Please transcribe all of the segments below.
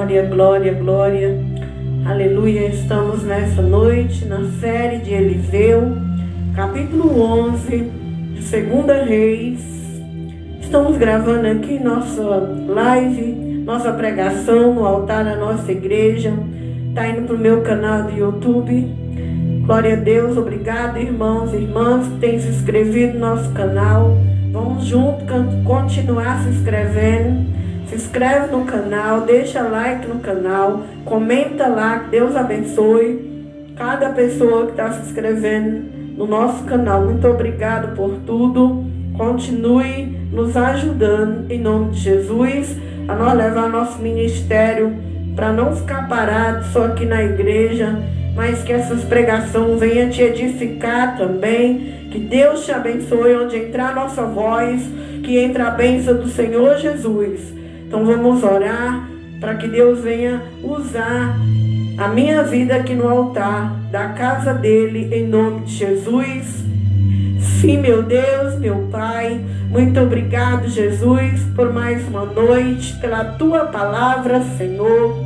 Glória, glória, glória. Aleluia. Estamos nessa noite na série de Eliseu, capítulo 11 de 2 Reis. Estamos gravando aqui nossa live, nossa pregação no altar da nossa igreja. Está indo para o meu canal do YouTube. Glória a Deus. Obrigado, irmãos e irmãs que têm se inscrevido no nosso canal. Vamos juntos continuar se inscrevendo. Se inscreve no canal, deixa like no canal, comenta lá, que Deus abençoe cada pessoa que está se inscrevendo no nosso canal. Muito obrigado por tudo. Continue nos ajudando em nome de Jesus, a nós levar nosso ministério para não ficar parado só aqui na igreja, mas que essas pregações venham te edificar também. Que Deus te abençoe onde entrar a nossa voz, que entre a bênção do Senhor Jesus. Então vamos orar para que Deus venha usar a minha vida aqui no altar da casa dele, em nome de Jesus. Sim, meu Deus, meu Pai, muito obrigado, Jesus, por mais uma noite, pela tua palavra, Senhor.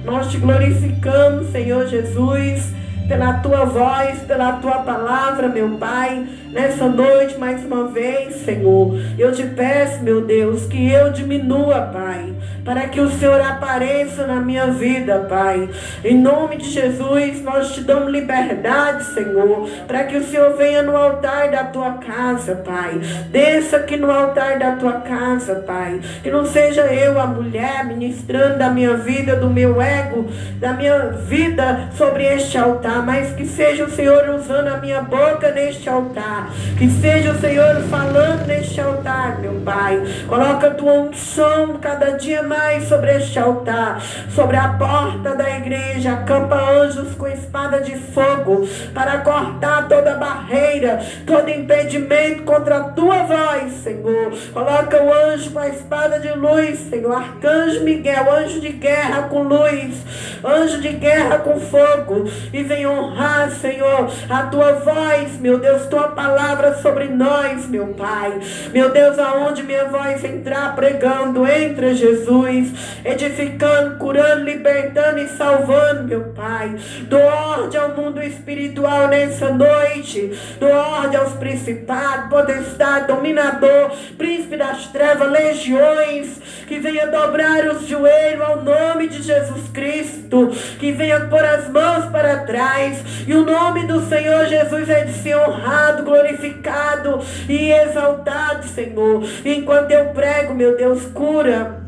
Nós te glorificamos, Senhor Jesus, pela tua voz, pela tua palavra, meu Pai, nessa noite, mais uma vez, Senhor. Eu te peço, meu Deus, que eu diminua, Pai, para que o Senhor apareça na minha vida, Pai. Em nome de Jesus, nós te damos liberdade, Senhor, para que o Senhor venha no altar da tua casa, Pai. Desça aqui no altar da tua casa, Pai. Que não seja eu, a mulher, ministrando da minha vida, do meu ego, da minha vida sobre este altar, mas que seja o Senhor usando a minha boca neste altar. Que seja o Senhor falando neste altar, meu Pai. Coloca a tua unção cada dia mais sobre este altar, sobre a porta da igreja. Acampa anjos com espada de fogo para cortar toda barreira, todo impedimento contra a tua voz, Senhor. Coloca o anjo com a espada de luz, Senhor. Arcanjo Miguel, anjo de guerra com luz, anjo de guerra com fogo, e vem honrar, Senhor, a tua voz, meu Deus, tua palavra sobre nós, meu Pai. Meu Deus, aonde minha voz entrar pregando, entra, Jesus, edificando, curando, libertando e salvando, meu Pai. Dou ordem ao mundo espiritual nessa noite, dou ordem aos principados, potestade, dominador, príncipe das trevas, legiões, que venha dobrar os joelhos ao nome de Jesus Cristo, que venha pôr as mãos para trás, e o nome do Senhor Jesus é de ser honrado, glorificado e exaltado, Senhor. Enquanto eu prego, meu Deus, cura.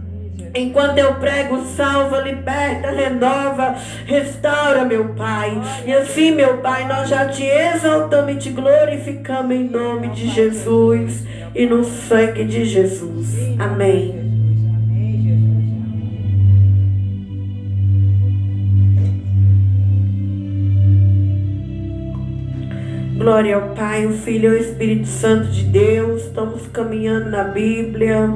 Enquanto eu prego, salva, liberta, renova, restaura, meu Pai. E assim, meu Pai, nós já te exaltamos e te glorificamos em nome de Jesus e no sangue de Jesus. Amém. Glória ao Pai, o Filho e o Espírito Santo de Deus. Estamos caminhando na Bíblia.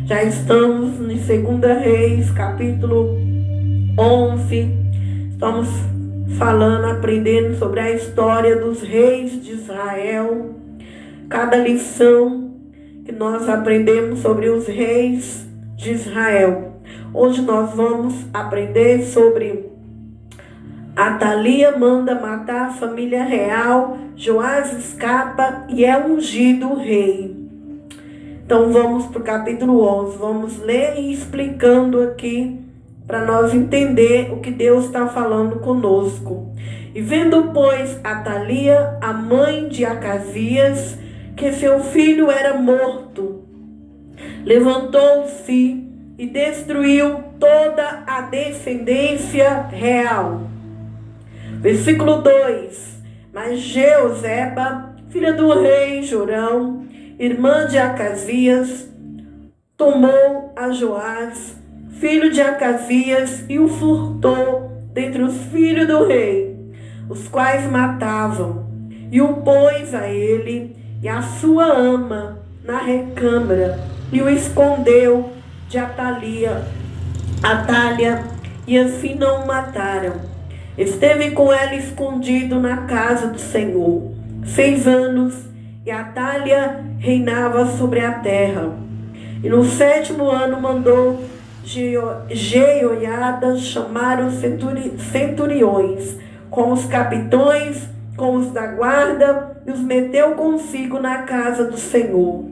Já estamos em 2 Reis, capítulo 11. Estamos falando, aprendendo sobre a história dos reis de Israel. Cada lição que nós aprendemos sobre os reis de Israel. Hoje nós vamos aprender sobre Atalia manda matar a família real, Joás escapa e é ungido rei. Então vamos para o capítulo 11, vamos ler e explicando aqui para nós entender o que Deus está falando conosco. E vendo, pois, Atalia, a mãe de Acasias, que seu filho era morto, levantou-se e destruiu toda a descendência real. Versículo 2. Mas Jeoseba, filha do rei Jorão, irmã de Acasias, tomou a Joás, filho de Acasias, e o furtou dentre os filhos do rei, os quais matavam, e o pôs a ele e a sua ama na recâmara, e o escondeu de Atalia, e assim não o mataram. Esteve com ela escondido na casa do Senhor 6 anos, e Atalia reinava sobre a terra. E no 7º ano mandou Jeoiada chamaram os centuriões, com os capitões, com os da guarda, e os meteu consigo na casa do Senhor.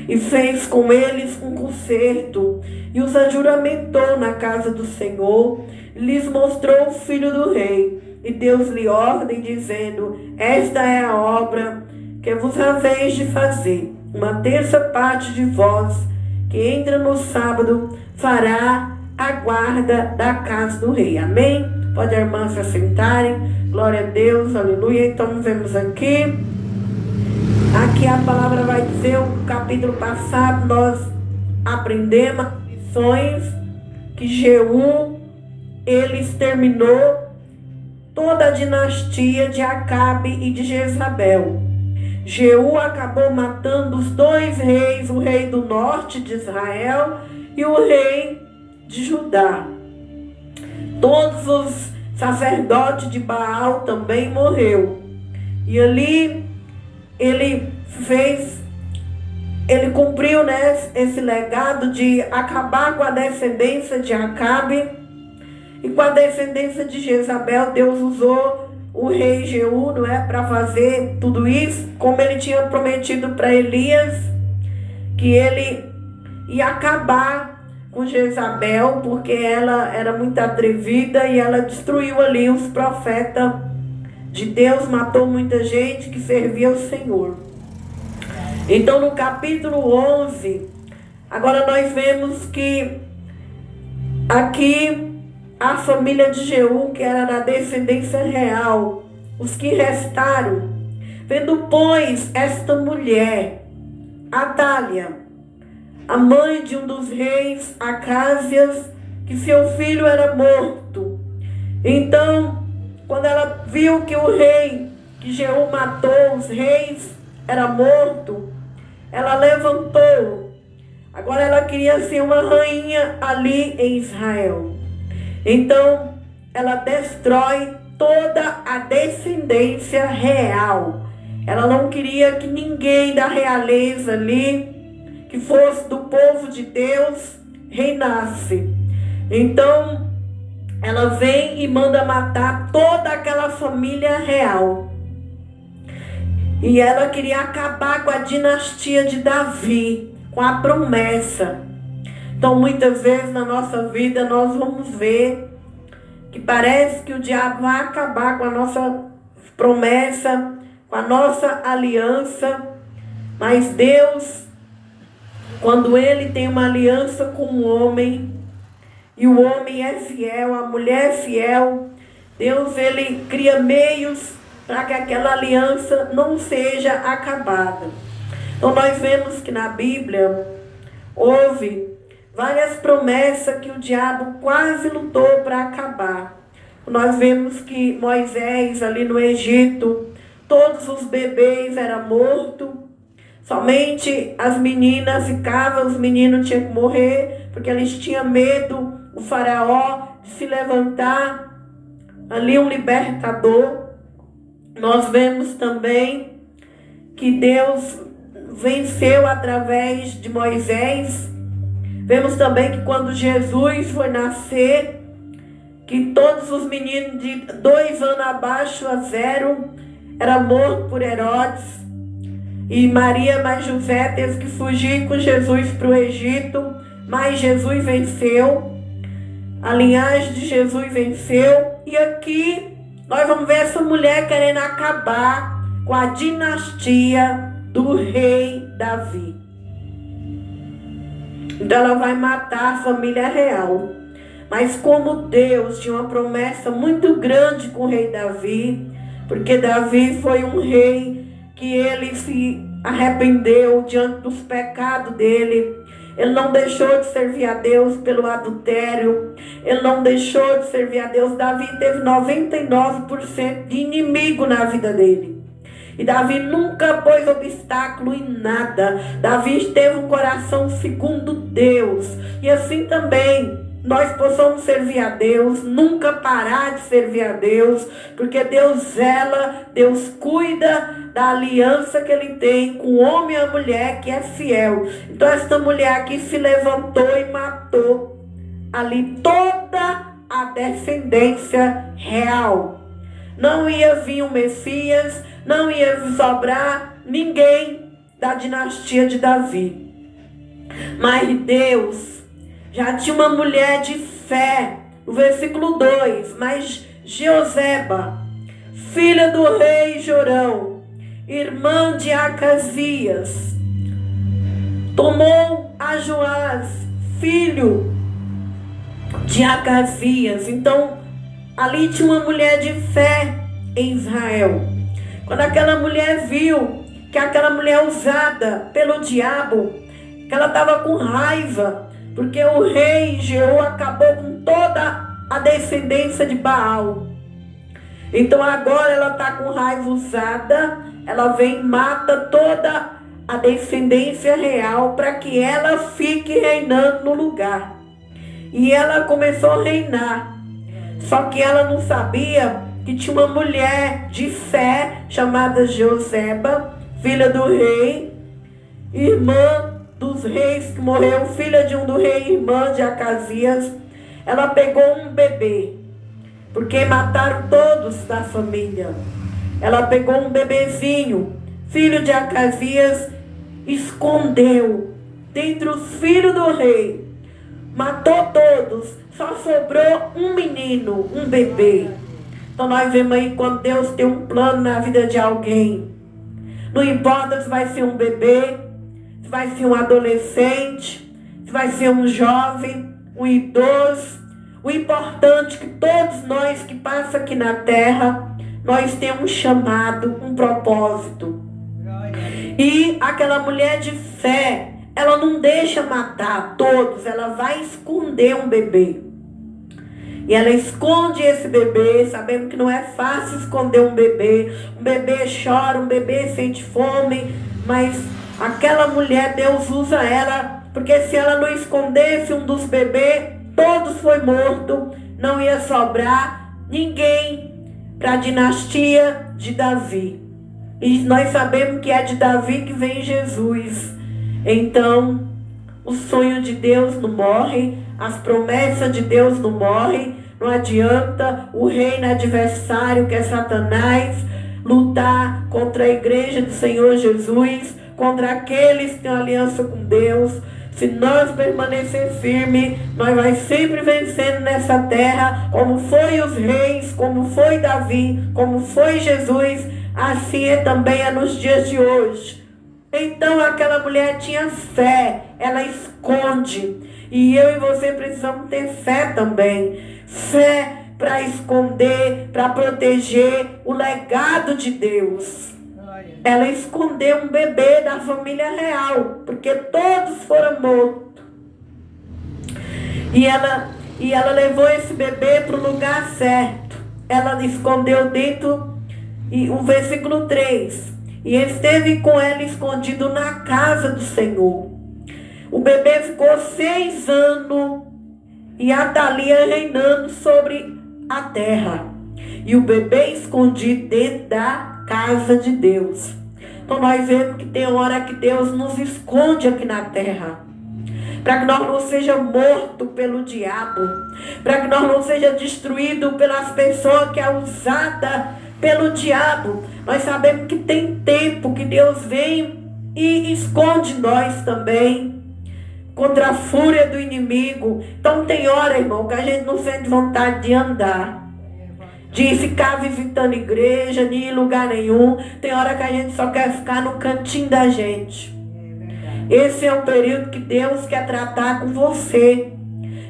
E fez com eles um concerto, e os ajuramentou na casa do Senhor, e lhes mostrou o filho do rei. E deu-lhe ordem, dizendo: esta é a obra que vos haveis de fazer. Uma terça parte de vós, que entra no sábado, fará a guarda da casa do rei. Amém? Pode a irmã se assentarem. Glória a Deus, aleluia. Então vemos aqui a palavra vai dizer, o capítulo passado nós aprendemos lições que Jeú, ele exterminou toda a dinastia de Acabe e de Jezabel. Jeú acabou matando os dois reis, o rei do norte de Israel e o rei de Judá. Todos os sacerdotes de Baal também morreu. E ali ele cumpriu, esse legado de acabar com a descendência de Acabe e com a descendência de Jezabel. Deus usou o rei Jeú, para fazer tudo isso, como ele tinha prometido para Elias, que ele ia acabar com Jezabel, porque ela era muito atrevida e ela destruiu ali os profetas de Deus, matou muita gente que servia ao Senhor. Então no capítulo 11, agora nós vemos que aqui a família de Jeú, que era da descendência real, os que restaram, vendo pois esta mulher, Atália, a mãe de um dos reis Acásias, que seu filho era morto. Então, quando ela viu que o rei que Jeú matou, os reis, era morto, ela levantou. Agora ela queria ser uma rainha ali em Israel. Então, ela destrói toda a descendência real. Ela não queria que ninguém da realeza ali, que fosse do povo de Deus, reinasse. Então, ela vem e manda matar toda aquela família real. E ela queria acabar com a dinastia de Davi, com a promessa. Então, muitas vezes na nossa vida nós vamos ver que parece que o diabo vai acabar com a nossa promessa, com a nossa aliança. Mas Deus, quando Ele tem uma aliança com o homem, e o homem é fiel, a mulher é fiel, Deus, Ele cria meios para que aquela aliança não seja acabada. Então nós vemos que na Bíblia houve várias promessas que o diabo quase lutou para acabar. Nós vemos que Moisés ali no Egito, todos os bebês eram mortos, somente as meninas ficavam, os meninos tinham que morrer, porque eles tinham medo, o faraó, de se levantar ali um libertador. Nós vemos também que Deus venceu através de Moisés. Vemos também que quando Jesus foi nascer, que todos os meninos de 2 anos abaixo a 0 eram mortos por Herodes. E Maria mais José teve que fugir com Jesus para o Egito, mas Jesus venceu. A linhagem de Jesus venceu. E aqui nós vamos ver essa mulher querendo acabar com a dinastia do rei Davi. Então ela vai matar a família real. Mas como Deus tinha uma promessa muito grande com o rei Davi, porque Davi foi um rei que ele se arrependeu diante dos pecados dele. Ele não deixou de servir a Deus pelo adultério. Ele não deixou de servir a Deus. Davi teve 99% de inimigo na vida dele. E Davi nunca pôs obstáculo em nada. Davi teve um coração segundo Deus. E assim também nós possamos servir a Deus, nunca parar de servir a Deus, porque Deus zela, Deus cuida da aliança que Ele tem com o homem e a mulher que é fiel. Então esta mulher aqui se levantou e matou ali toda a descendência real. Não ia vir o Messias, não ia sobrar ninguém da dinastia de Davi. Mas Deus já tinha uma mulher de fé, no versículo 2, mas Jeoseba, filha do rei Jorão, irmã de Acasias, tomou a Joás, filho de Acasias. Então, ali tinha uma mulher de fé em Israel. Quando aquela mulher viu que aquela mulher usada pelo diabo, que ela estava com raiva, porque o rei Jeú acabou com toda a descendência de Baal. Então agora ela está com raiva usada, ela vem e mata toda a descendência real para que ela fique reinando no lugar. E ela começou a reinar. Só que ela não sabia que tinha uma mulher de fé chamada Jeoseba, filha do rei, irmã dos reis que morreu, filha de um do rei, irmã de Acasias. Ela pegou um bebê, porque mataram todos da família. Ela pegou um bebezinho, filho de Acasias, escondeu dentre os filhos do rei, matou todos, só sobrou um menino, um bebê. Então nós vemos aí quando Deus tem um plano na vida de alguém, não importa se vai ser um bebê, se vai ser um adolescente, se vai ser um jovem, um idoso. O importante é que todos nós que passamos aqui na terra, nós temos um chamado, um propósito. E aquela mulher de fé, ela não deixa matar todos, ela vai esconder um bebê. E ela esconde esse bebê, sabendo que não é fácil esconder um bebê. Um bebê chora, um bebê sente fome, mas aquela mulher, Deus usa ela, porque se ela não escondesse um dos bebês, todos foi morto, não ia sobrar ninguém para a dinastia de Davi. E nós sabemos que é de Davi que vem Jesus. Então, o sonho de Deus não morre, as promessas de Deus não morrem. Não adianta o reino adversário, que é Satanás, lutar contra a igreja do Senhor Jesus, contra aqueles que têm aliança com Deus. Se nós permanecer firme, nós vamos sempre vencendo nessa terra, como foi os reis, como foi Davi, como foi Jesus, assim também é nos dias de hoje. Então aquela mulher tinha fé, ela esconde. E eu e você precisamos ter fé também. Fé para esconder, para proteger o legado de Deus. Ela escondeu um bebê da família real, porque todos foram mortos. E ela levou esse bebê para o lugar certo. Ela escondeu dentro, e o versículo 3. E esteve com ela escondido na casa do Senhor. O bebê ficou 6 anos e Atalia reinando sobre a terra. E o bebê escondido dentro da casa de Deus. Então nós vemos que tem hora que Deus nos esconde aqui na terra, para que nós não sejamos mortos pelo diabo, para que nós não sejamos destruídos pelas pessoas que é usada pelo diabo. Nós sabemos que tem tempo que Deus vem e esconde nós também contra a fúria do inimigo. Então tem hora, irmão, que a gente não sente vontade de andar, de ficar visitando igreja, de ir em lugar nenhum. Tem hora que a gente só quer ficar no cantinho da gente. Esse é o período que Deus quer tratar com você.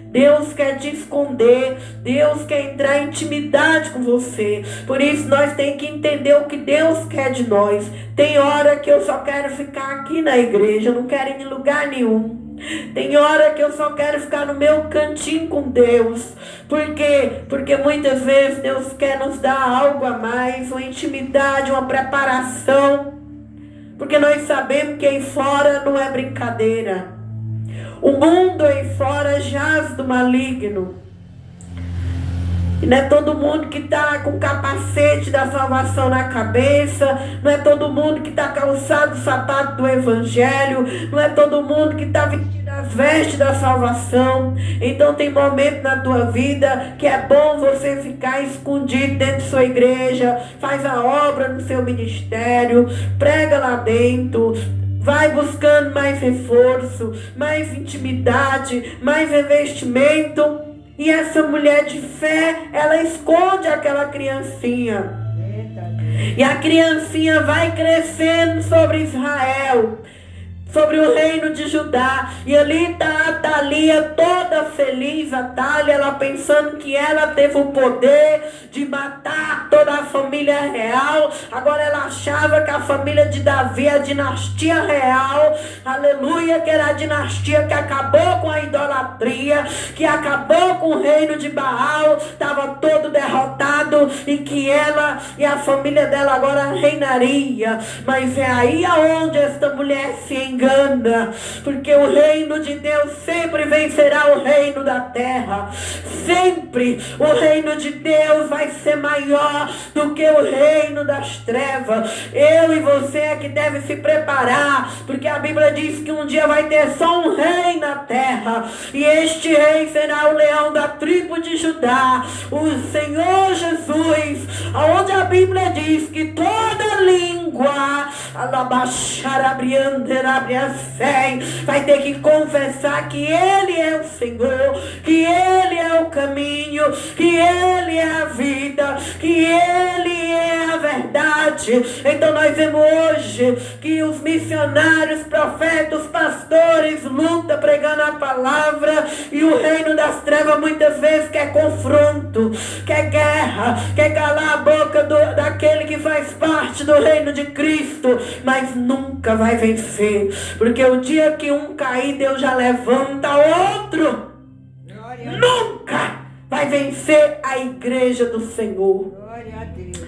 Deus quer te esconder. Deus quer entrar em intimidade com você. Por isso nós temos que entender o que Deus quer de nós. Tem hora que eu só quero ficar aqui na igreja, eu não quero ir em lugar nenhum. Tem hora que eu só quero ficar no meu cantinho com Deus. Por quê? Porque muitas vezes Deus quer nos dar algo a mais, uma intimidade, uma preparação. Porque nós sabemos que aí fora não é brincadeira. O mundo aí fora jaz do maligno. E não é todo mundo que está com o capacete da salvação na cabeça. Não é todo mundo que está calçado o sapato do evangelho. Não é todo mundo que está vestindo a as vestes da salvação. Então tem momento na tua vida que é bom você ficar escondido dentro de sua igreja, faz a obra no seu ministério, prega lá dentro, vai buscando mais reforço, mais intimidade, mais revestimento. E essa mulher de fé, ela esconde aquela criancinha. E a criancinha vai crescendo sobre Israel, sobre o reino de Judá. E ali está a Thalia toda feliz, a Thalia, ela pensando que ela teve o poder de matar toda a família real. Agora ela achava que a família de Davi, a dinastia real, aleluia, que era a dinastia que acabou com a idolatria, que acabou com o reino de Baal, estava todo derrotado, e que ela e a família dela agora reinaria. Mas é aí aonde esta mulher se engana, porque o reino de Deus sempre vencerá o reino da terra. Sempre o reino de Deus vai ser maior do que o reino das trevas. Eu e você é que deve se preparar, porque a Bíblia diz que um dia vai ter só um rei na terra, e este rei será o leão da tribo de Judá, o Senhor Jesus, aonde a Bíblia diz que toda língua vai ter que confessar que Ele é o Senhor, que Ele é o caminho, que Ele é a vida, que Ele é a verdade. Então nós vemos hoje que os missionários, profetas, pastores lutam pregando a palavra, e o reino das trevas muitas vezes quer confronto, quer guerra, quer calar a boca daquele que faz parte do reino de Cristo, mas nunca vai vencer, porque o dia que um cair, Deus já levanta outro. Nunca vai vencer a igreja do Senhor. Glória a Deus.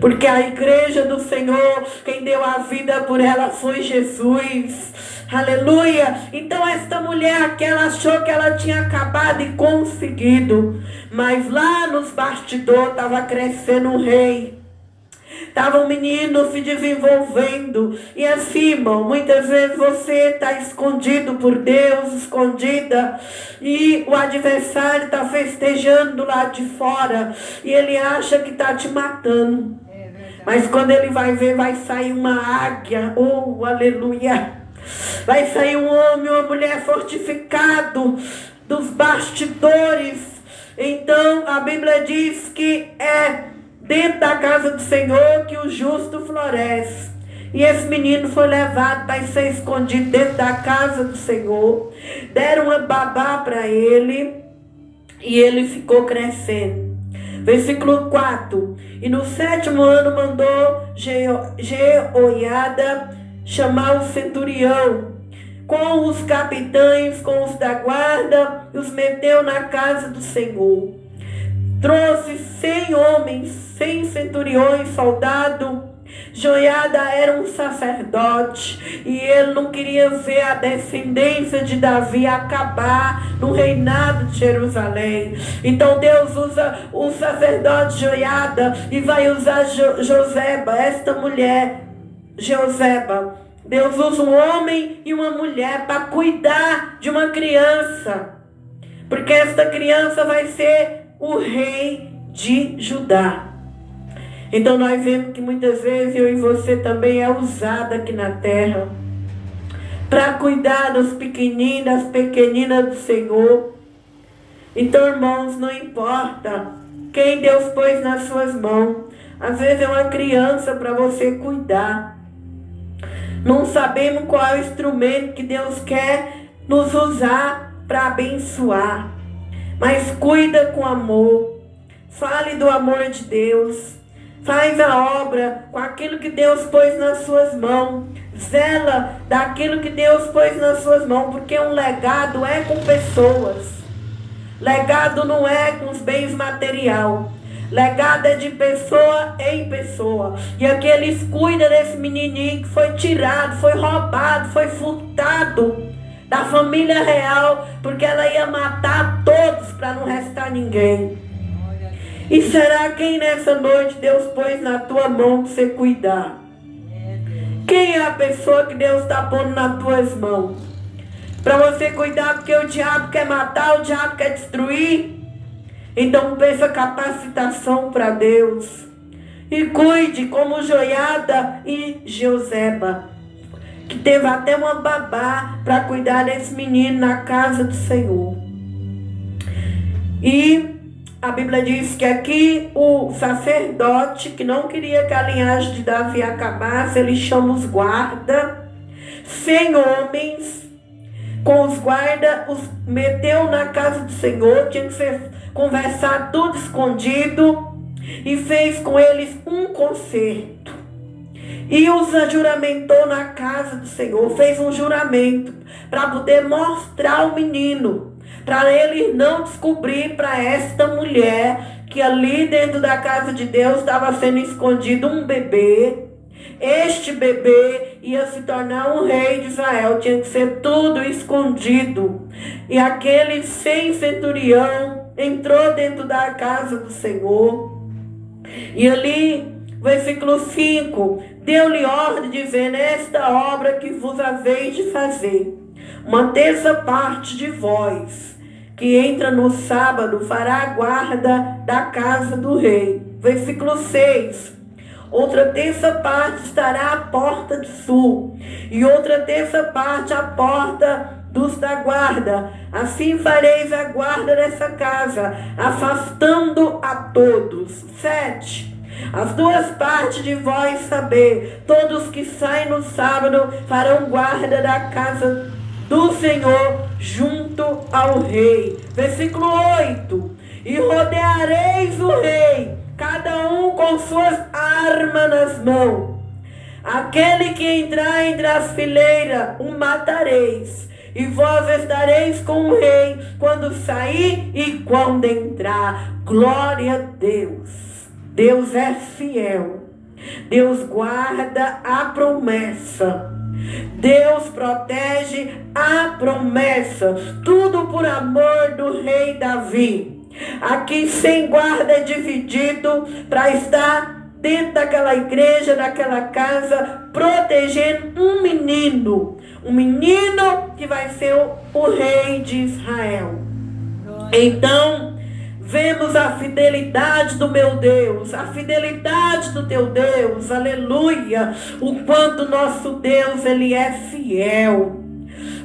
Porque a igreja do Senhor, quem deu a vida por ela foi Jesus. Aleluia. Então esta mulher aqui, ela achou que ela tinha acabado e conseguido, mas lá nos bastidores estava crescendo um rei. Estava um menino se desenvolvendo. E assim, irmão, muitas vezes você está escondido por Deus, escondida, e o adversário está festejando do lado de fora, e ele acha que está te matando. Mas quando ele vai ver, vai sair uma águia. Oh, aleluia. Vai sair um homem, uma mulher fortificado dos bastidores. Então a Bíblia diz que é dentro da casa do Senhor que o justo floresce. E esse menino foi levado para ser escondido dentro da casa do Senhor. Deram uma babá para ele, e ele ficou crescendo. Versículo 4. E no 7º ano mandou Jeoiada chamar o centurião, com os capitães, com os da guarda, e os meteu na casa do Senhor. Trouxe 100 homens, 100 centuriões, soldados. Joiada era um sacerdote, e ele não queria ver a descendência de Davi acabar no reinado de Jerusalém. Então Deus usa o sacerdote Joiada, e vai usar Joseba, esta mulher, Joseba. Deus usa um homem e uma mulher para cuidar de uma criança, porque esta criança vai ser o rei de Judá. Então nós vemos que muitas vezes eu e você também é usado aqui na terra para cuidar dos pequeninos, das pequeninas do Senhor. Então, irmãos, não importa quem Deus pôs nas suas mãos. Às vezes é uma criança para você cuidar. Não sabemos qual é o instrumento que Deus quer nos usar para abençoar. Mas cuida com amor. Fale do amor de Deus. Faz a obra com aquilo que Deus pôs nas suas mãos. Zela daquilo que Deus pôs nas suas mãos. Porque um legado é com pessoas. Legado não é com os bens materiais. Legado é de pessoa em pessoa. E aqui eles cuidam desse menininho que foi tirado, foi roubado, foi furtado da família real, porque ela ia matar todos para não restar ninguém. E será quem nessa noite Deus pôs na tua mão para você cuidar? Quem é a pessoa que Deus está pondo nas tuas mãos? para você cuidar, porque o diabo quer matar, o diabo quer destruir. Então peça capacitação para Deus. E cuide como Joiada e Joseba, que teve até uma babá para cuidar desse menino na casa do Senhor. E a Bíblia diz que aqui o sacerdote, que não queria que a linhagem de Davi acabasse, ele chama os guardas, 100 homens, com os guardas, os meteu na casa do Senhor, tinha que conversar tudo escondido, e fez com eles um concerto. E os juramentou na casa do Senhor, fez um juramento para poder mostrar o menino, para ele não descobrir para esta mulher que ali dentro da casa de Deus estava sendo escondido um bebê. Este bebê ia se tornar um rei de Israel, tinha que ser tudo escondido. E aquele centurião entrou dentro da casa do Senhor. E ali, versículo 5, deu-lhe ordem, dizendo: esta obra que vos haveis de fazer, uma terça parte de vós, que entra no sábado, fará a guarda da casa do rei. Versículo 6, outra terça parte estará à porta do sul, e outra terça parte à porta dos da guarda. Assim fareis a guarda dessa casa, afastando a todos. 7. As duas partes de vós saber, todos que saem no sábado farão guarda da casa do Senhor junto ao rei. Versículo 8. E rodeareis o rei, cada um com suas armas nas mãos. Aquele que entrar entre as fileiras, o matareis. E vós estareis com o rei quando sair e quando entrar. Glória a Deus. Deus é fiel. Deus guarda a promessa. Deus protege a promessa. Tudo por amor do rei Davi. Aqui sem guarda dividido para estar dentro daquela igreja, daquela casa, protegendo um menino que vai ser o rei de Israel. Então, vemos a fidelidade do meu Deus, a fidelidade do teu Deus, aleluia, o quanto nosso Deus, ele é fiel.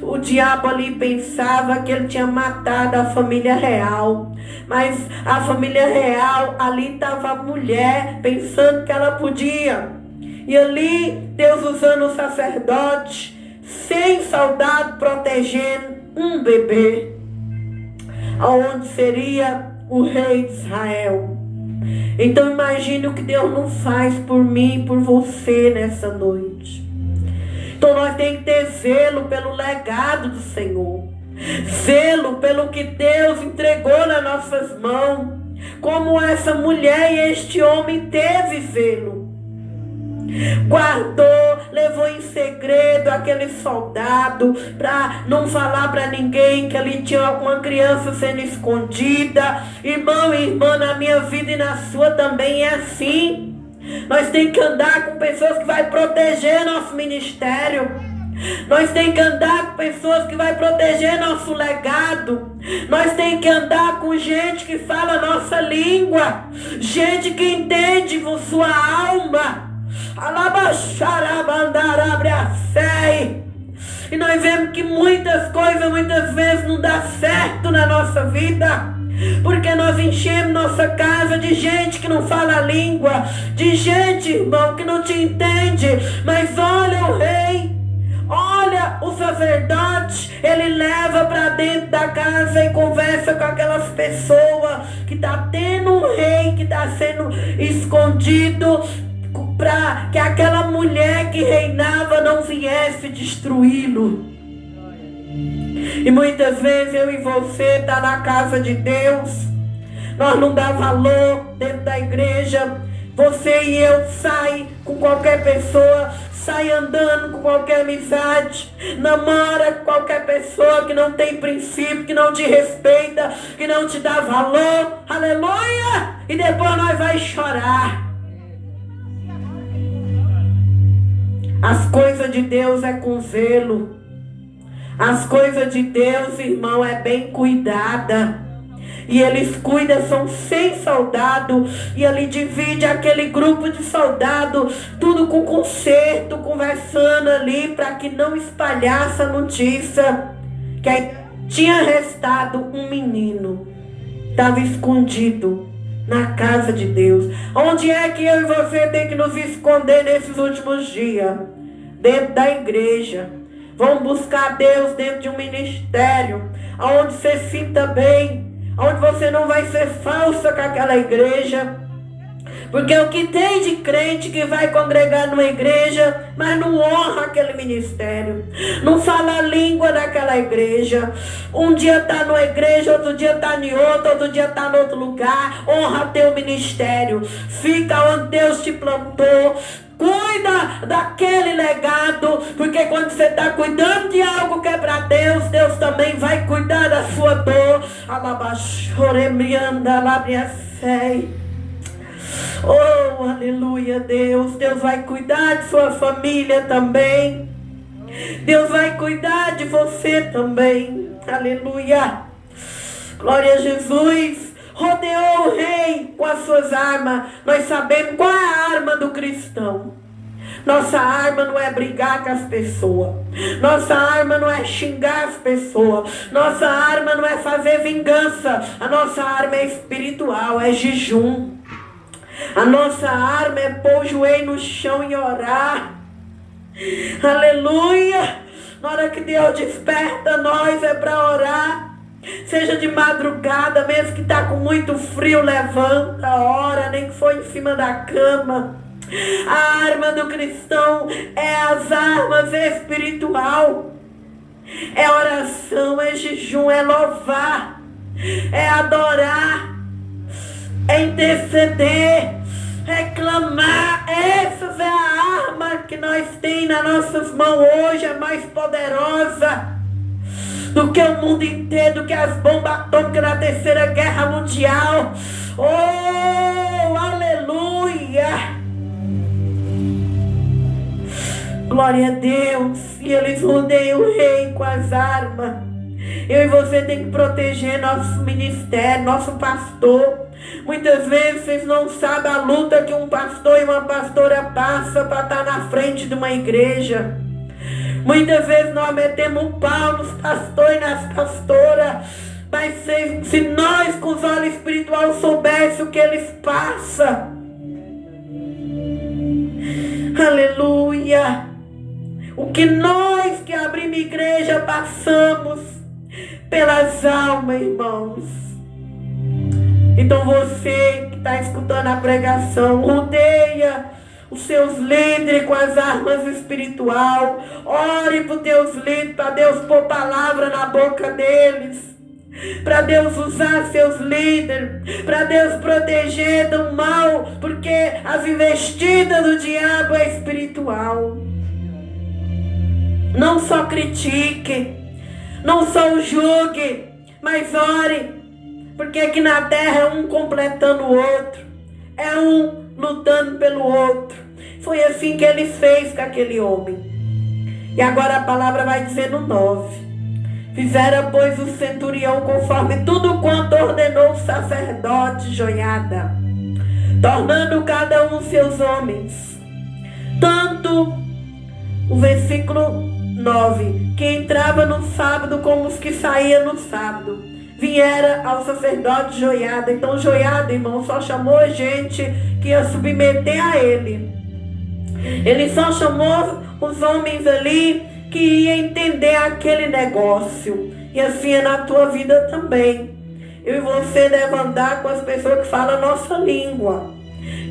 O diabo ali pensava que ele tinha matado a família real, mas a família real, ali estava a mulher pensando que ela podia. E ali Deus usando o sacerdote, 100 soldados protegendo um bebê, aonde seria o rei de Israel. Então imagine o que Deus não faz por mim e por você nessa noite. Então nós temos que ter zelo pelo legado do Senhor, zelo pelo que Deus entregou nas nossas mãos, como essa mulher e este homem teve zelo. Guardou, levou em segredo aquele soldado para não falar para ninguém que ali tinha uma criança sendo escondida. Irmão e irmã, na minha vida e na sua também é assim. Nós temos que andar com pessoas que vai proteger nosso ministério. Nós temos que andar com pessoas que vai proteger nosso legado. Nós temos que andar com gente que fala nossa língua, gente que entende sua alma. E nós vemos que muitas coisas, muitas vezes não dá certo na nossa vida, porque nós enchemos nossa casa de gente que não fala a língua, de gente, irmão, que não te entende. Mas olha o rei, olha o sacerdote, ele leva para dentro da casa e conversa com aquelas pessoas que está tendo um rei que está sendo escondido, para que aquela mulher que reinava não viesse destruí-lo. E muitas vezes eu e você está na casa de Deus, nós não dá valor dentro da igreja. Você e eu sai com qualquer pessoa, sai andando com qualquer amizade, namora com qualquer pessoa que não tem princípio, que não te respeita, que não te dá valor, aleluia, e depois nós vai chorar. As coisas de Deus é com zelo. As coisas de Deus, irmão, é bem cuidada. E eles cuidam, são 100 soldados. E ele divide aquele grupo de soldados, tudo com conserto, conversando ali, para que não espalhasse a notícia que aí tinha restado um menino. Estava escondido na casa de Deus. Onde é que eu e você tem que nos esconder nesses últimos dias? Dentro da igreja. Vamos buscar Deus dentro de um ministério, onde você sinta bem, onde você não vai ser falsa com aquela igreja. Porque o que tem de crente que vai congregar numa igreja, mas não honra aquele ministério, não fala a língua daquela igreja. Um dia está numa igreja, outro dia está em outra, outro dia está em outro lugar. Honra teu ministério, fica onde Deus te plantou. Cuida daquele legado, porque quando você está cuidando de algo que é para Deus, Deus também vai cuidar da sua dor. Oh, aleluia, Deus. Deus vai cuidar de sua família também. Deus vai cuidar de você também. Aleluia. Glória a Jesus. Rodeou o rei com as suas armas. Nós sabemos qual é a arma do cristão. Nossa arma não é brigar com as pessoas. Nossa arma não é xingar as pessoas. Nossa arma não é fazer vingança. A nossa arma é espiritual, é jejum. A nossa arma é pôr o joelho no chão e orar. Aleluia. Na hora que Deus desperta nós é para orar. Seja de madrugada, mesmo que está com muito frio, levanta, ora, nem que for em cima da cama. A arma do cristão é as armas espiritual. É oração, é jejum, é louvar, é adorar, é interceder, reclamar. Essa é a arma que nós temos nas nossas mãos hoje, é mais poderosa do que o mundo inteiro, do que as bombas atômicas da Terceira Guerra Mundial. Oh, aleluia! Glória a Deus. E eles rodeiam o rei com as armas. Eu e você tem que proteger nosso ministério, nosso pastor. Muitas vezes vocês não sabem a luta que um pastor e uma pastora passa para estar na frente de uma igreja. Muitas vezes nós metemos um pau nos pastores e nas pastoras. Mas se nós com os olhos espirituais soubéssemos o que eles passam. Aleluia. O que nós que abrimos igreja passamos pelas almas, irmãos. Então você que está escutando a pregação, rodeia os seus líderes com as armas espirituais. Ore para os teus líderes, para Deus pôr palavra na boca deles, para Deus usar seus líderes, para Deus proteger do mal, porque as investidas do diabo é espiritual. Não só critique, não só julgue, mas ore, porque aqui na terra é um completando o outro, é um lutando pelo outro. Foi assim que ele fez com aquele homem. E agora a palavra vai dizer no 9. Fizera, pois, o centurião conforme tudo quanto ordenou o sacerdote Joiada, tornando cada um seus homens. Tanto o versículo 9, que entrava no sábado como os que saíam no sábado, viera ao sacerdote Joiada. Então Joiada, irmão, só chamou gente que ia submeter a ele. Ele só chamou os homens ali que ia entender aquele negócio. E assim é na tua vida também. Eu e você devem andar com as pessoas que falam nossa língua,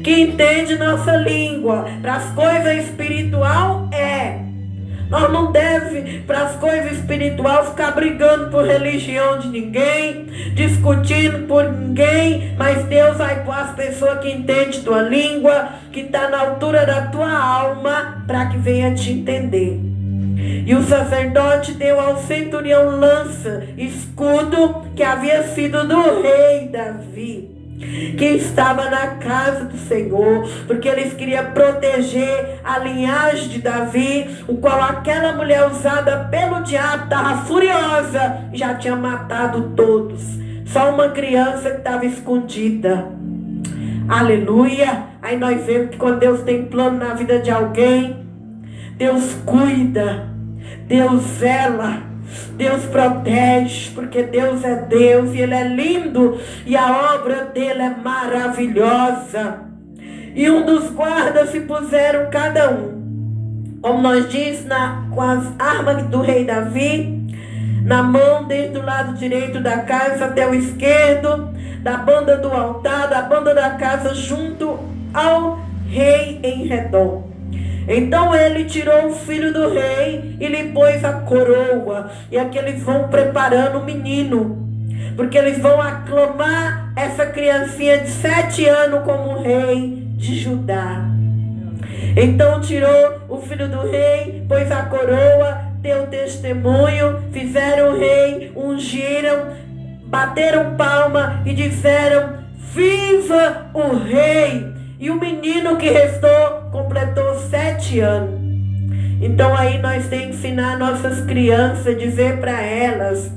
que entendem nossa língua. Para as coisas espirituais nós não devemos, para as coisas espirituais, ficar brigando por religião de ninguém, discutindo por ninguém, mas Deus vai pôr as pessoas que entendem tua língua, que está na altura da tua alma, para que venha te entender. E o sacerdote deu ao centurião lança, escudo, que havia sido do rei Davi. que estava na casa do Senhor, porque eles queriam proteger a linhagem de Davi, o qual aquela mulher usada pelo diabo estava furiosa e já tinha matado todos. Só uma criança que estava escondida. Aleluia! Aí nós vemos que quando Deus tem plano na vida de alguém, Deus cuida, Deus zela, Deus protege, porque Deus é Deus e Ele é lindo e a obra dele é maravilhosa. E um dos guardas se puseram cada um, como nós diz, com as armas do rei Davi, na mão, desde o lado direito da casa até o esquerdo, da banda do altar, da banda da casa, junto ao rei em redor. Então ele tirou o filho do rei e lhe pôs a coroa. E aqui eles vão preparando o menino, porque eles vão aclamar essa criancinha de 7 anos como rei de Judá. Então tirou o filho do rei, pôs a coroa, deu testemunho, fizeram o rei, ungiram, bateram palma e disseram: viva o rei! E o menino que restou completou 7 anos. Então aí nós temos que ensinar nossas crianças, dizer para elas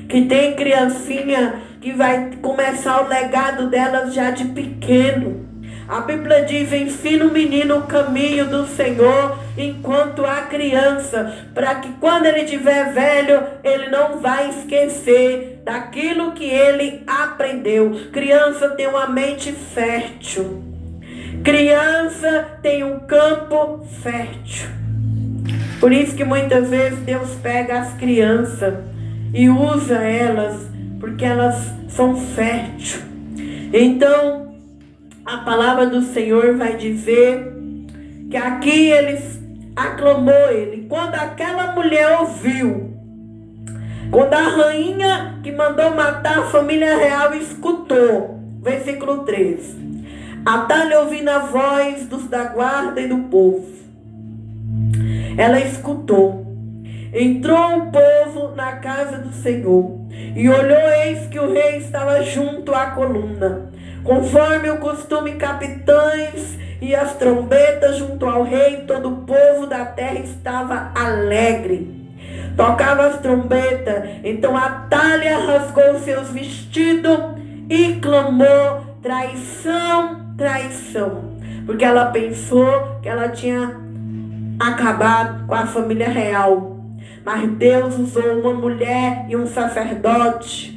que tem criancinha que vai começar o legado delas já de pequeno. A Bíblia diz: ensina o menino o caminho do Senhor enquanto há criança, para que quando ele estiver velho, ele não vai esquecer daquilo que ele aprendeu. Criança tem uma mente fértil. Criança tem um campo fértil. Por isso que muitas vezes Deus pega as crianças e usa elas, porque elas são férteis. Então, a palavra do Senhor vai dizer que aqui eles aclamou ele. Quando aquela mulher ouviu, quando a rainha que mandou matar a família real escutou, versículo 13. Atalha ouvindo a voz dos da guarda e do povo. Ela escutou. Entrou o povo na casa do Senhor e olhou, eis que o rei estava junto à coluna. Conforme o costume, capitães e as trombetas junto ao rei, todo o povo da terra estava alegre. Tocava as trombetas. Então Atalha rasgou seus vestidos e clamou: traição, traição. Porque ela pensou que ela tinha acabado com a família real. Mas Deus usou uma mulher e um sacerdote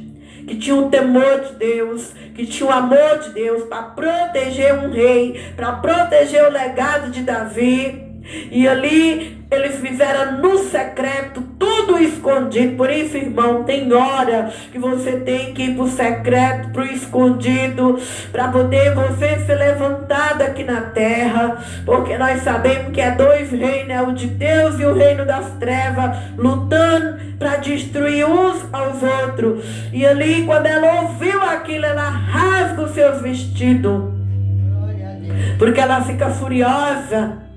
que tinha o temor de Deus, que tinha o amor de Deus, para proteger um rei, para proteger o legado de Davi. E ali eles fizeram no secreto, tudo escondido. Por isso, irmão, tem hora que você tem que ir para o secreto, para o escondido, para poder você ser levantado aqui na terra. Porque nós sabemos que é 2 reinos, o de Deus e o reino das trevas, lutando para destruir uns aos outros. E ali, quando ela ouviu aquilo, ela rasga os seus vestidos, porque ela fica furiosa.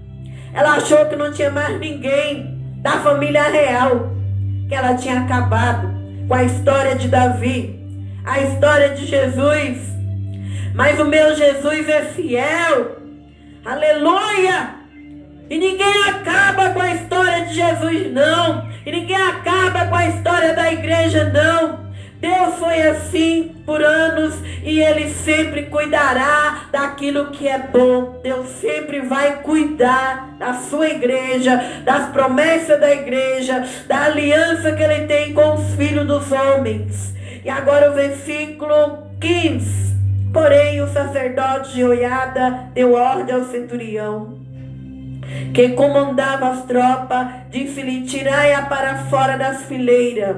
Ela achou que não tinha mais ninguém da família real, que ela tinha acabado com a história de Davi, a história de Jesus. Mas o meu Jesus é fiel, aleluia! E ninguém acaba com a história de Jesus, não. E ninguém acaba com a história da igreja, não. Deus foi assim por anos e Ele sempre cuidará daquilo que é bom. Deus sempre vai cuidar da sua igreja, das promessas da igreja, da aliança que Ele tem com os filhos dos homens. E agora o versículo 15. Porém o sacerdote Jeoiada deu ordem ao centurião, que comandava as tropas, disse-lhe: tirai-a para fora das fileiras,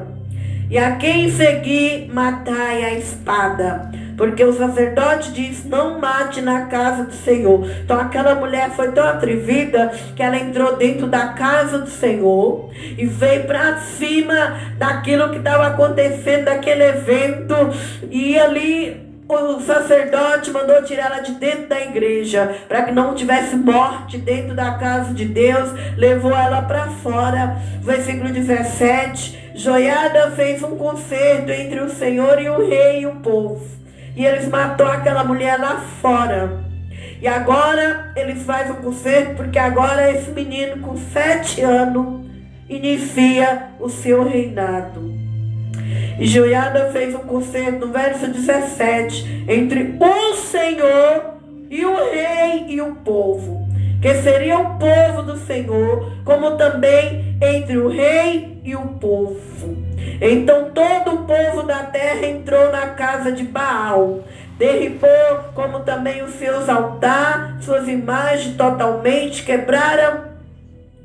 e a quem seguir, matai a espada. Porque o sacerdote diz: não mate na casa do Senhor. Então aquela mulher foi tão atrevida que ela entrou dentro da casa do Senhor e veio para cima daquilo que estava acontecendo, daquele evento. E ali o sacerdote mandou tirar ela de dentro da igreja, para que não tivesse morte dentro da casa de Deus. Levou ela para fora. Versículo 17. Jeoiada fez um concerto entre o Senhor e o rei e o povo. e eles matou aquela mulher lá fora. E agora eles fazem um concerto, porque agora esse menino com 7 anos inicia o seu reinado. E Joiada fez um concerto no verso 17, entre o Senhor e o rei e o povo, que seria o povo do Senhor, como também entre o rei e o povo. Então todo o povo da terra entrou na casa de Baal, derribou como também os seus altares, suas imagens totalmente quebraram,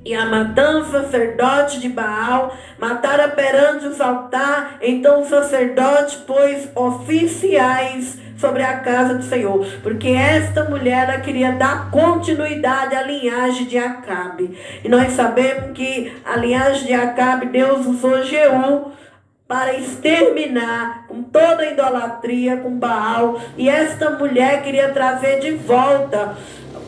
e a matando o sacerdote de Baal, mataram perante os altares. Então o sacerdote pôs oficiais sobre a casa do Senhor, porque esta mulher ela queria dar continuidade à linhagem de Acabe. E nós sabemos que a linhagem de Acabe, Deus usou Jeú para exterminar com toda a idolatria com Baal. E esta mulher queria trazer de volta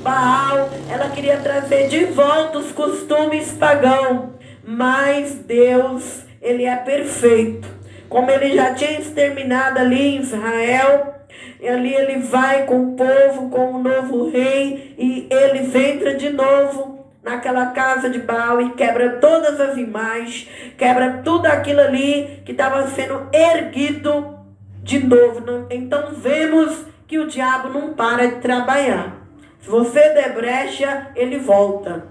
Baal, ela queria trazer de volta os costumes pagãos. Mas Deus, ele é perfeito. Como ele já tinha exterminado ali em Israel, e ali ele vai com o povo, com o novo rei, e eles entram de novo naquela casa de Baal e quebra todas as imagens, quebra tudo aquilo ali que estava sendo erguido de novo. Então vemos que o diabo não para de trabalhar. Se você der brecha, ele volta.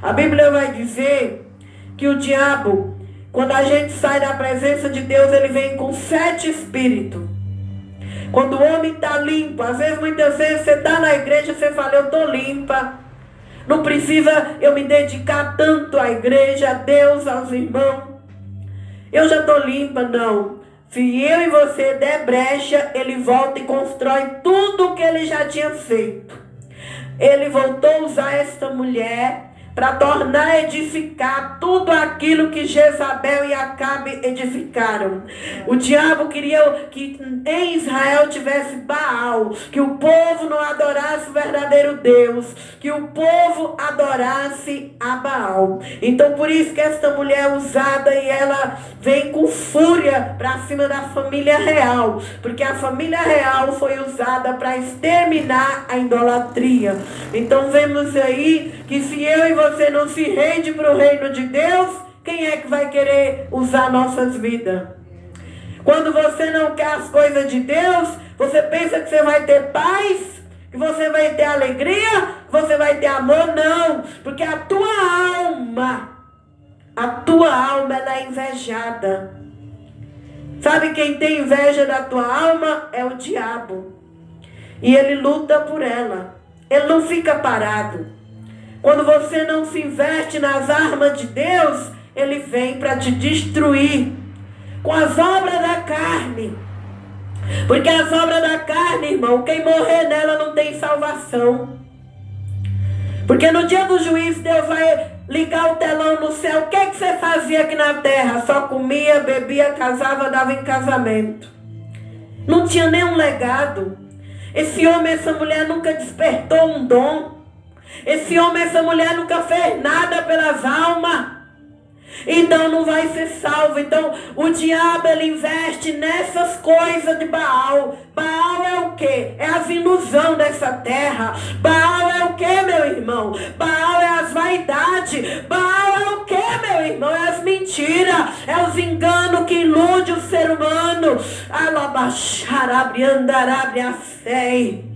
A Bíblia vai dizer que o diabo, quando a gente sai da presença de Deus, ele vem com 7 espíritos. Quando o homem está limpo, às vezes, muitas vezes, você está na igreja, você fala, eu estou limpa. Não precisa eu me dedicar tanto à igreja, a Deus, aos irmãos. Eu já estou limpa, não. Se eu e você der brecha, ele volta e constrói tudo o que ele já tinha feito. Ele voltou a usar esta mulher para tornar edificar tudo aquilo que Jezabel e Acabe edificaram. O diabo queria que em Israel tivesse Baal, que o povo não adorasse o verdadeiro Deus, que o povo adorasse a Baal. Então por isso que esta mulher é usada e ela vem com fúria para cima da família real, porque a família real foi usada para exterminar a idolatria. Então vemos aí que se eu e você não se rende para o reino de Deus, quem é que vai querer usar nossas vidas? Quando você não quer as coisas de Deus, você pensa que você vai ter paz, que você vai ter alegria, que você vai ter amor? Não, porque a tua alma ela é invejada. Sabe quem tem inveja da tua alma? É o diabo. E ele luta por ela. Ele não fica parado. Quando você não se investe nas armas de Deus, ele vem para te destruir com as obras da carne. Porque as obras da carne, irmão, quem morrer nela não tem salvação. Porque no dia do juízo, Deus vai ligar o telão no céu. O que você fazia aqui na terra? Só comia, bebia, casava, dava em casamento. Não tinha nenhum legado. Esse homem, essa mulher nunca despertou um dom. Esse homem, essa mulher nunca fez nada pelas almas. Então não vai ser salvo. Então o diabo ele investe nessas coisas de Baal. Baal é o que? É as ilusões dessa terra. Baal é o que, meu irmão? Baal é as vaidades. Baal é o que, meu irmão? É as mentiras. É os enganos que iludem o ser humano. Alabaxarabriandarabriacei.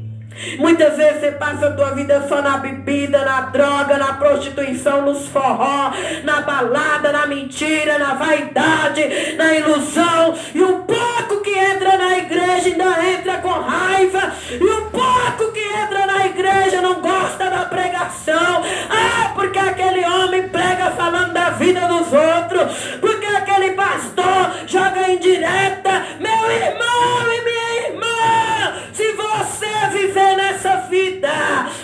Muitas vezes você passa a tua vida só na bebida, na droga, na prostituição, nos forró, na balada, na mentira, na vaidade, na ilusão. E o pouco que entra na igreja ainda entra com raiva. E o pouco que entra na igreja não gosta da pregação. Ah, porque aquele homem prega falando da vida dos outros. Porque aquele pastor joga indireta. Meu irmão e minha irmã, se você viver nessa vida,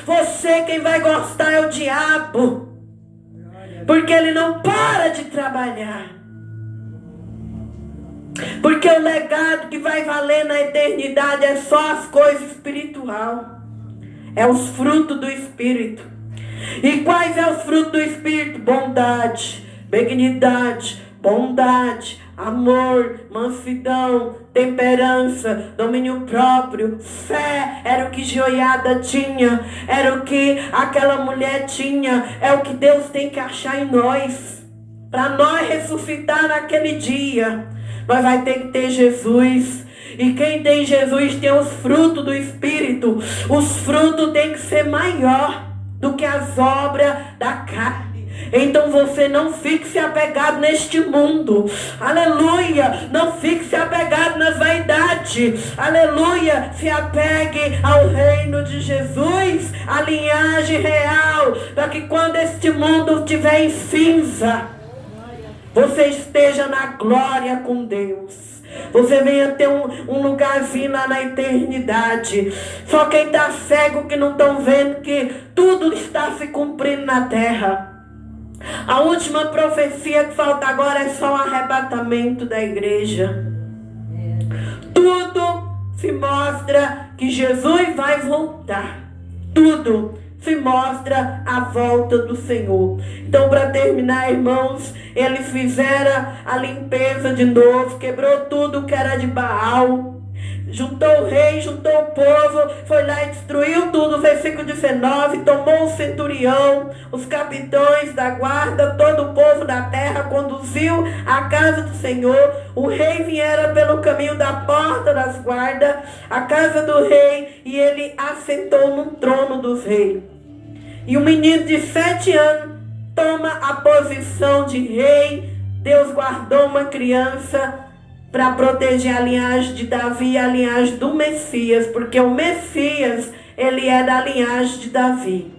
você quem vai gostar é o diabo, porque ele não para de trabalhar, porque o legado que vai valer na eternidade é só as coisas espirituais, é os frutos do Espírito. E quais é os frutos do Espírito? Bondade, benignidade, bondade, amor, mansidão, temperança, domínio próprio, fé. Era o que Joiada tinha, era o que aquela mulher tinha. É o que Deus tem que achar em nós, para nós ressuscitar naquele dia. Nós vai ter que ter Jesus. E quem tem Jesus tem os frutos do Espírito. Os frutos têm que ser maior do que as obras da carne. Então você não fique se apegado neste mundo. Aleluia. Não fique se apegado nas vaidades. Aleluia. Se apegue ao reino de Jesus, a linhagem real, para que quando este mundo estiver em cinza, você esteja na glória com Deus. Você venha ter um lugarzinho lá na eternidade. Só quem está cego que não estão vendo que tudo está se cumprindo na terra. A última profecia que falta agora é só o arrebatamento da igreja. Tudo se mostra que Jesus vai voltar. Tudo se mostra a volta do Senhor. Então, para terminar, irmãos, eles fizeram a limpeza de novo, quebrou tudo que era de Baal, juntou o rei, juntou o povo, foi lá e destruiu tudo. Versículo 19, tomou o centurião, os capitães da guarda, todo o povo da terra, conduziu à casa do Senhor. O rei viera pelo caminho da porta das guardas, a casa do rei, e ele assentou no trono dos reis. E o menino de 7 anos toma a posição de rei. Deus guardou uma criança para proteger a linhagem de Davi e a linhagem do Messias, porque o Messias, ele é da linhagem de Davi.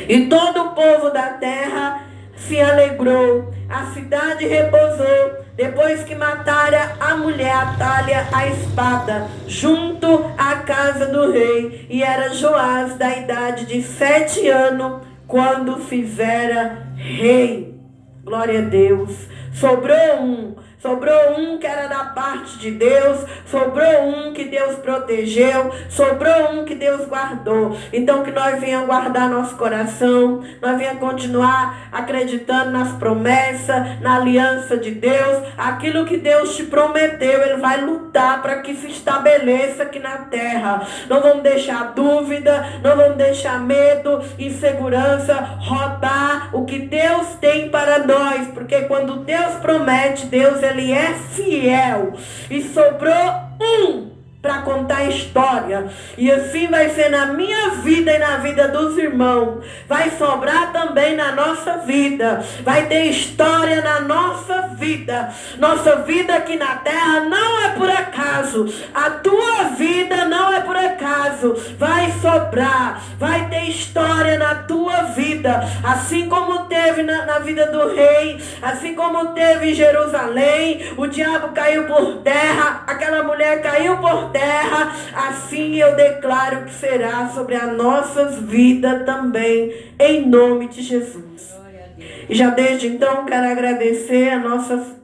E todo o povo da terra se alegrou, a cidade repousou, depois que mataram a mulher Atalha a espada, junto à casa do rei. E era Joás da idade de 7 anos, quando fizera rei. Glória a Deus. Sobrou um que era da parte de Deus, sobrou um que Deus protegeu, sobrou um que Deus guardou. Então que nós venhamos guardar nosso coração, nós venhamos continuar acreditando nas promessas, na aliança de Deus. Aquilo que Deus te prometeu, Ele vai lutar para que se estabeleça aqui na terra. Não vamos deixar dúvida, não vamos deixar medo, insegurança roubar o que Deus tem para nós, porque quando Deus promete, Deus Ele é fiel. E sobrou um para contar a história. E assim vai ser na minha vida e na vida dos irmãos. Vai sobrar também na nossa vida. Vai ter história na nossa vida. Nossa vida aqui na terra não é por acaso. A tua vida não é por acaso. Vai sobrar. Vai ter história na tua vida. Assim como teve na vida do rei. Assim como teve em Jerusalém. O diabo caiu por terra. Aquela mulher caiu por terra. Assim eu declaro que será sobre as nossas vidas também, em nome de Jesus. E já desde então quero agradecer a nossa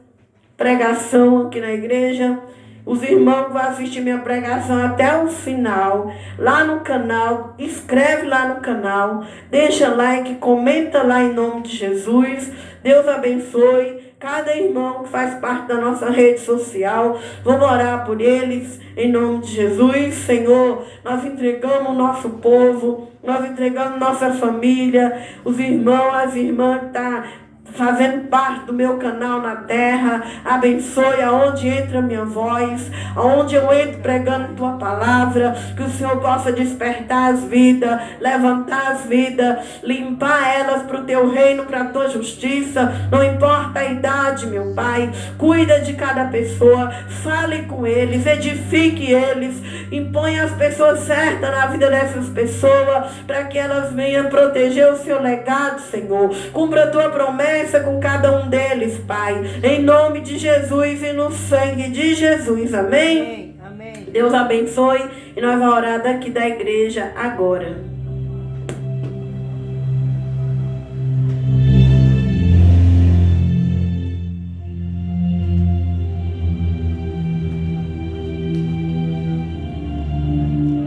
pregação aqui na igreja. Os irmãos que vão assistir minha pregação até o final, lá no canal, inscreve lá no canal, deixa like, comenta lá em nome de Jesus. Deus abençoe cada irmão que faz parte da nossa rede social. Vamos orar por eles em nome de Jesus. Senhor, nós entregamos o nosso povo, nós entregamos nossa família, os irmãos, as irmãs que estão fazendo parte do meu canal na terra. Abençoe aonde entra a minha voz, aonde eu entro pregando tua palavra, que o Senhor possa despertar as vidas, levantar as vidas, limpar elas para o teu reino, para a tua justiça. Não importa a idade, meu Pai, cuida de cada pessoa, fale com eles, edifique eles, impõe as pessoas certas na vida dessas pessoas, para que elas venham proteger o seu legado, Senhor. Cumpra a tua promessa com cada um deles, Pai, em nome de Jesus e no sangue de Jesus, amém? Amém. Deus abençoe e nós vamos orar daqui da igreja agora.